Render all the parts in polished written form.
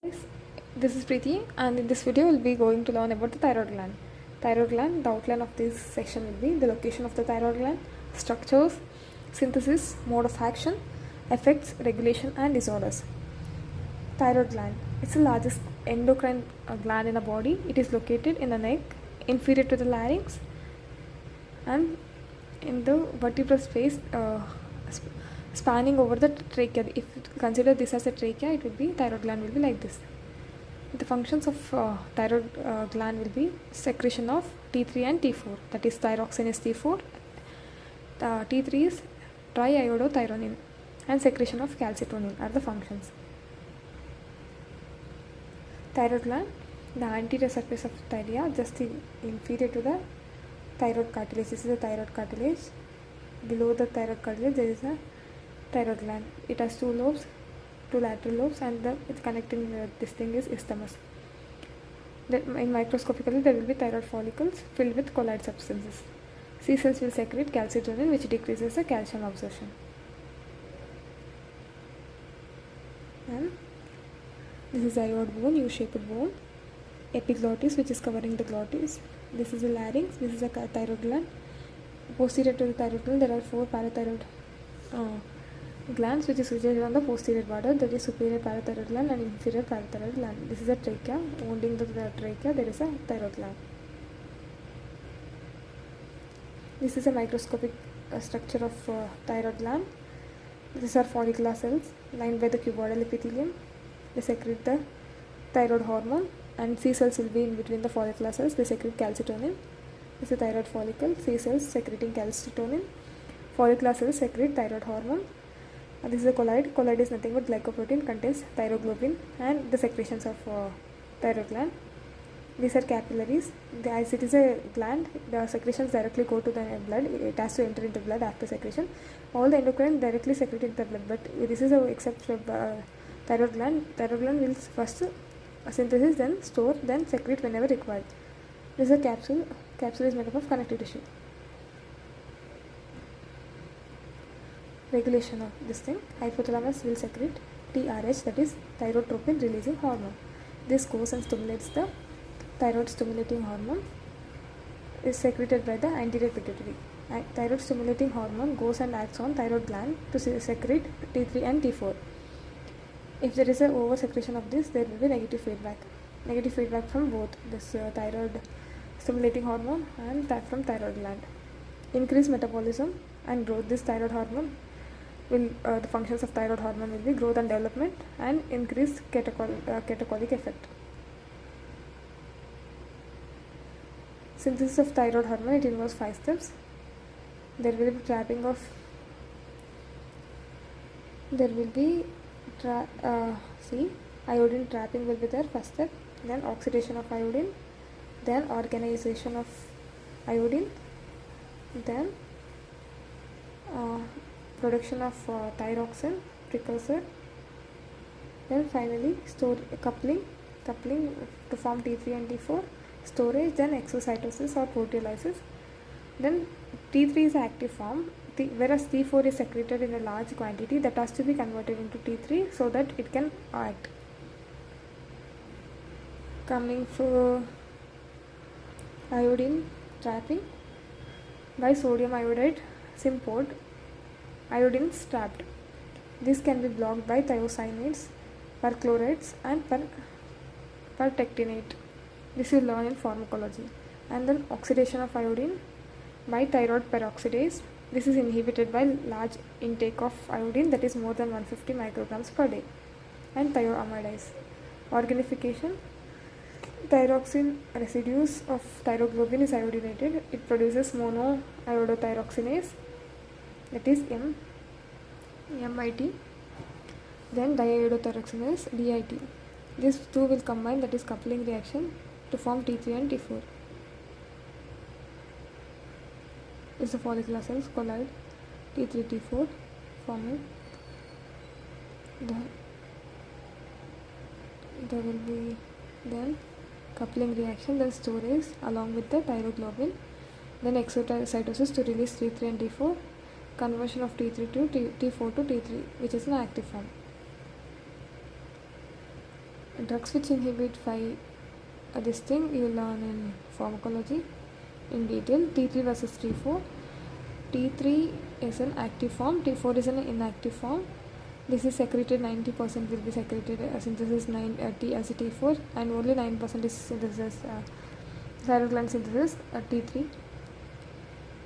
Guys, this is Preeti, and in this video we'll be going to learn about the thyroid gland. Thyroid gland, the outline of this section will be the location of the thyroid gland, structures, synthesis, mode of action, effects, regulation and disorders. Thyroid gland. It's the largest endocrine gland in the body. It is located in the neck, inferior to the larynx, and in the vertebral space spanning over the trachea. If you consider this as a trachea, it will be thyroid gland will be like this. The functions of thyroid gland will be secretion of T3 and T4, that is thyroxine is T4, T3 is triiodothyronine, and secretion of calcitonin are the functions. Thyroid gland, the anterior surface of thyria, just inferior to the thyroid cartilage. This is the thyroid cartilage. Below the thyroid cartilage there is a thyroid gland. It has two lobes, two lateral lobes, and it's connecting this thing is isthmus. In microscopically there will be thyroid follicles filled with colloid substances. C cells will secrete calcitonin, which decreases the calcium absorption. And this is thyroid bone, U-shaped bone. Epiglottis, which is covering the glottis. This is the larynx. This is a thyroid gland. Posterior to the thyroid gland there are four parathyroid glands which is situated on the posterior border, that is superior parathyroid gland and inferior parathyroid gland. This is a trachea. Wounding the trachea there is a thyroid gland. This is a microscopic structure of thyroid gland. These are follicular cells lined by the cuboidal epithelium. They secrete the thyroid hormone, and C cells will be in between the follicular cells. They secrete calcitonin. This is a thyroid follicle. C cells secreting calcitonin. Follicular cells secrete thyroid hormone. This is a colloid. Colloid is nothing but glycoprotein, contains thyroglobin and the secretions of thyroid gland. These are capillaries. As it is a gland, the secretions directly go to the blood. It has to enter into blood after secretion. All the endocrine directly secrete into the blood, but this is except thyroid gland. Thyroid gland will first synthesis, then store, then secrete whenever required. This is a capsule. Capsule is made up of connective tissue. Regulation of this thing. Hypothalamus will secrete TRH, that is thyrotropin releasing hormone. This goes and stimulates the thyroid stimulating hormone is secreted by the anterior pituitary. Thyroid stimulating hormone goes and acts on thyroid gland to secrete T3 and T4. If there is a over secretion of this, there will be negative feedback. Negative feedback from both this thyroid stimulating hormone and from thyroid gland. Increase metabolism and growth. This thyroid hormone will the functions of thyroid hormone will be growth and development and increased catecholic effect. Synthesis of thyroid hormone, it involves 5 steps. There will be trapping of iodine trapping will be there, first step. Then oxidation of iodine, then organization of iodine, then production of thyroxine precursor, then finally coupling to form T3 and T4, storage, then exocytosis or proteolysis. Then T3 is active form, whereas T4 is secreted in a large quantity that has to be converted into T3 so that it can act. Coming for iodine trapping, by sodium iodide symport, iodine is trapped. This can be blocked by thiocyanates, perchlorides and pertectinate. This you learn in pharmacology. And then oxidation of iodine by thyroid peroxidase. This is inhibited by large intake of iodine, that is more than 150 micrograms per day. And thioamidase. Organification. Thyroxine residues of thyroglobin is iodinated. It produces monoiodothyroxinase, that is MIT. Then diiodothyroxinase, DIT. These two will combine, that is coupling reaction, to form T3 and T4. This is the follicular cells collide, T3 T4 forming. There will be then coupling reaction, then storage along with the thyroglobin, then exocytosis to release T3 and T4, conversion of T3 to T4 to T3, which is an active form. Drugs which inhibit this thing you learn in pharmacology in detail. T3 versus T4. T3 is an active form, T4 is an inactive form. This is secreted, 90% will be secreted synthesis 9 T as a T4, and only 9% is synthesis thyroid gland synthesis T3,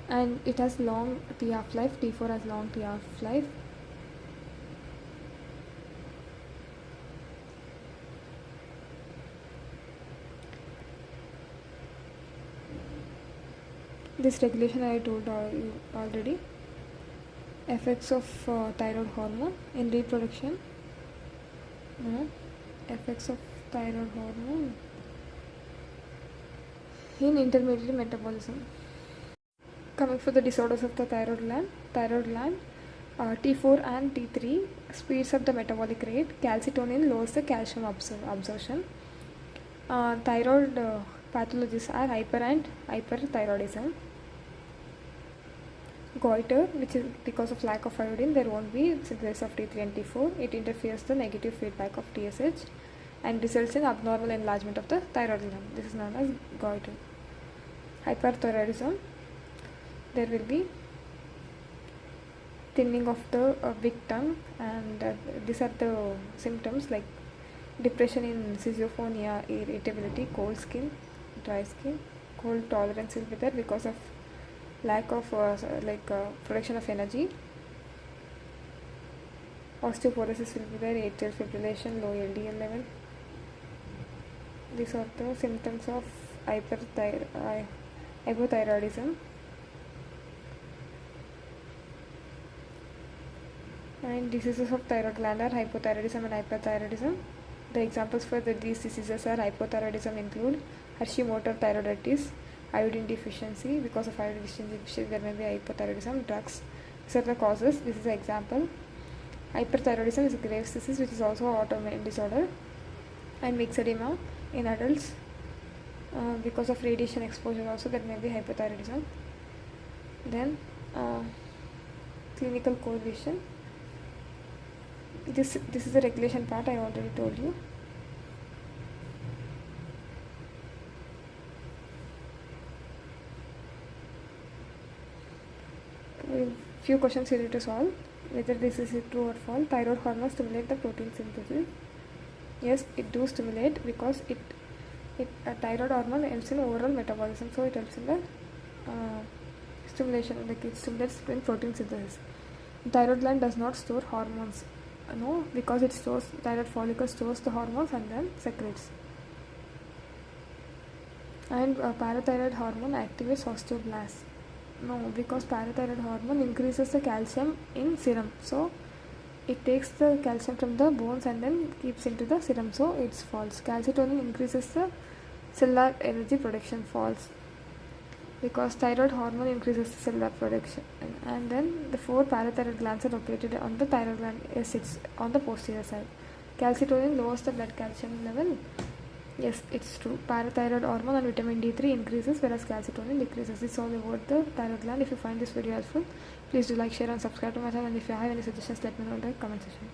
and it has long T half life. T4 has long T half life. This regulation I told you already. Effects of thyroid hormone in reproduction. Effects of thyroid hormone in intermediary metabolism. Coming for the disorders of the thyroid gland, T4 and T3 speeds up the metabolic rate. Calcitonin lowers the calcium absorption. Thyroid pathologies are hyper and hyperthyroidism. Goiter, which is because of lack of iodine, there won't be synthesis of T3 and T4. It interferes the negative feedback of TSH and results in abnormal enlargement of the thyroid gland. This is known as goiter. Hyperthyroidism, there will be thinning of the big tongue, and these are the symptoms like depression in schizophrenia, irritability, cold skin, dry skin. Cold tolerance will be there because of lack of production of energy. Osteoporosis will be there, atrial fibrillation, low LDL level. These are the symptoms of hypothyroidism. And diseases of thyroid gland are hypothyroidism and hyperthyroidism. The examples for these diseases are hypothyroidism include Hashimoto thyroiditis, iodine deficiency. Because of iodine deficiency there may be hypothyroidism. Drugs, these are the causes. This is an example. Hyperthyroidism is Graves' disease, which is also an autoimmune disorder. And myxedema in adults, because of radiation exposure also there may be hypothyroidism. Then clinical correlation. This is the regulation part I already told you. Few questions you need to solve. Whether this is true or false. Thyroid hormones stimulate the protein synthesis. Yes, it do stimulate because a thyroid hormone helps in overall metabolism, so it helps in the stimulation, like it stimulates in protein synthesis. Thyroid gland does not store hormones, no, because it stores, thyroid follicle stores the hormones and then secretes. And parathyroid hormone activates osteoblasts. No, because parathyroid hormone increases the calcium in serum, so it takes the calcium from the bones and then keeps into the serum, so it's false. Calcitonin increases the cellular energy production, false, because thyroid hormone increases the cellular production. And then the 4 parathyroid glands are located on the thyroid gland. Yes, it's on the posterior side. Calcitonin lowers the blood calcium level. Yes, it's true. Parathyroid hormone and vitamin D3 increases, whereas calcitonin decreases. This is all about the thyroid gland. If you find this video helpful, please do like, share and subscribe to my channel. And if you have any suggestions, let me know in the comment section.